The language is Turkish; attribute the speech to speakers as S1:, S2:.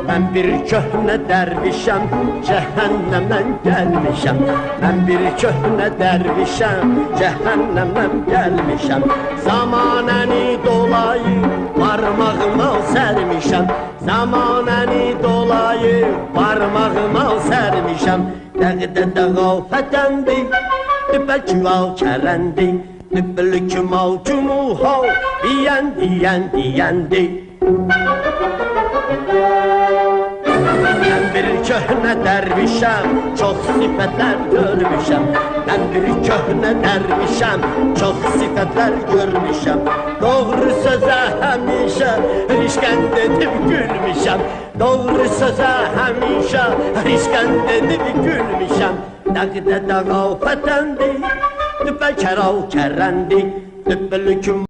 S1: Ben bir köhne dervişem, cehennemden gelmişem. Ben bir köhne dervişem, cehennemden gelmişem. Zamaneni dolayı parmağıma sermişem. Zamaneni dolayı parmağıma sermişem. Dəqdə qafətəndi, dübəlki val kərəndi. Dübəlki mal cumuha, diyendi. Ben bir köhne dervişem, çok sifetler görmüşem. Ben bir köhne dervişem, çok sifetler görmüşem. Doğru söze hemişe rişken edip gülmüşem. Doğru söze hemişe rişken edip gülmüşem. Dəqdə qafətəndi, dübəlkərav kərəndi. Dübəlküm